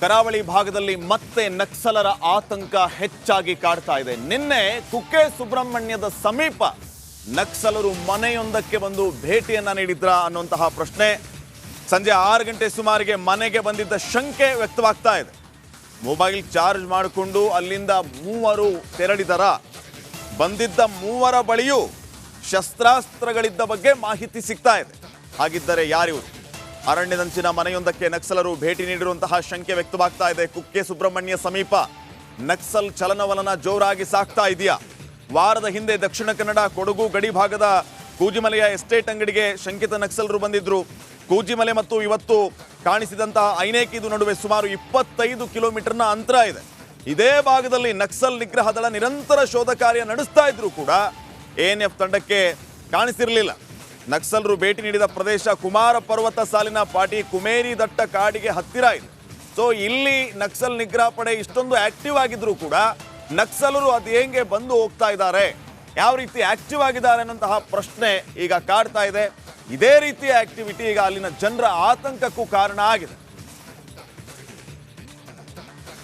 ಕರಾವಳಿ ಭಾಗದಲ್ಲಿ ಮತ್ತೆ ನಕ್ಸಲರ ಆತಂಕ ಹೆಚ್ಚಾಗಿ ಕಾಡ್ತಾ ಇದೆ. ನಿನ್ನೆ ಕುಕ್ಕೆ ಸುಬ್ರಹ್ಮಣ್ಯದ ಸಮೀಪ ನಕ್ಸಲರು ಮನೆಯೊಂದಕ್ಕೆ ಬಂದು ಭೇಟಿಯನ್ನ ನೀಡಿದ್ರ ಅನ್ನುವಂತಹ ಪ್ರಶ್ನೆ ಸಂಜೆ 6 ಗಂಟೆ ಸುಮಾರಿಗೆ ಮನೆಗೆ ಬಂದಿದ್ದ ಶಂಕೆ ವ್ಯಕ್ತವಾಗ್ತಾ ಇದೆ. ಮೊಬೈಲ್ ಚಾರ್ಜ್ ಮಾಡಿಕೊಂಡು ಅಲ್ಲಿಂದ ಮೂವರು ತೆರಳಿದರ. ಬಂದಿದ್ದ ಮೂವರ ಬಳಿಯೂ ಶಸ್ತ್ರಾಸ್ತ್ರಗಳಿದ್ದ ಬಗ್ಗೆ ಮಾಹಿತಿ ಸಿಗ್ತಾ ಇದೆ. ಹಾಗಿದ್ದರೆ ಯಾರಿವರು? ಅರಣ್ಯದಂಚಿನ ಮನೆಯೊಂದಕ್ಕೆ ನಕ್ಸಲರು ಭೇಟಿ ನೀಡಿರುವಂತಹ ಶಂಕೆ ವ್ಯಕ್ತವಾಗ್ತಾ ಇದೆ. ಕುಕ್ಕೆ ಸುಬ್ರಹ್ಮಣ್ಯ ಸಮೀಪ ನಕ್ಸಲ್ ಚಲನವಲನ ಜೋರಾಗಿ ಸಾಗ್ತಾ ಇದೆಯಾ? ವಾರದ ಹಿಂದೆ ದಕ್ಷಿಣ ಕನ್ನಡ ಕೊಡಗು ಗಡಿ ಭಾಗದ ಕೂಜಿಮಲೆಯ ಎಸ್ಟೇಟ್ ಅಂಗಡಿಗೆ ಶಂಕಿತ ನಕ್ಸಲರು ಬಂದಿದ್ರು. ಕೂಜಿಮಲೆ ಮತ್ತು ಇವತ್ತು ಕಾಣಿಸಿದಂತಹ ಐನೇಕಿದು ನಡುವೆ ಸುಮಾರು 25 ಕಿಲೋಮೀಟರ್ನ ಅಂತರ ಇದೆ. ಇದೇ ಭಾಗದಲ್ಲಿ ನಕ್ಸಲ್ ನಿಗ್ರಹ ದಳ ನಿರಂತರ ಶೋಧ ಕಾರ್ಯ ನಡೆಸ್ತಾ ಇದ್ರು ಕೂಡ ANF ತಂಡಕ್ಕೆ ಕಾಣಿಸಿರಲಿಲ್ಲ. ನಕ್ಸಲರು ಭೇಟಿ ನೀಡಿದ ಪ್ರದೇಶ ಕುಮಾರ ಪರ್ವತ ಸಾಲಿನ ಪಾಟಿ ಕುಮೇರಿ ದಟ್ಟ ಕಾಡಿಗೆ ಹತ್ತಿರ ಇದೆ. ಸೊ ಇಲ್ಲಿ ನಕ್ಸಲ್ ನಿಗ್ರಹ ಪಡೆ ಇಷ್ಟೊಂದು ಆಕ್ಟಿವ್ ಆಗಿದ್ರು ಕೂಡ ನಕ್ಸಲರು ಅದು ಹೆಂಗೆ ಬಂದು ಹೋಗ್ತಾ ಇದ್ದಾರೆ, ಯಾವ ರೀತಿ ಆಕ್ಟಿವ್ ಆಗಿದ್ದಾರೆ ಅನ್ನೋಂತಹ ಪ್ರಶ್ನೆ ಈಗ ಕಾಡ್ತಾ ಇದೆ. ಇದೇ ರೀತಿಯ ಆಕ್ಟಿವಿಟಿ ಈಗ ಅಲ್ಲಿನ ಜನರ ಆತಂಕಕ್ಕೂ ಕಾರಣ ಆಗಿದೆ.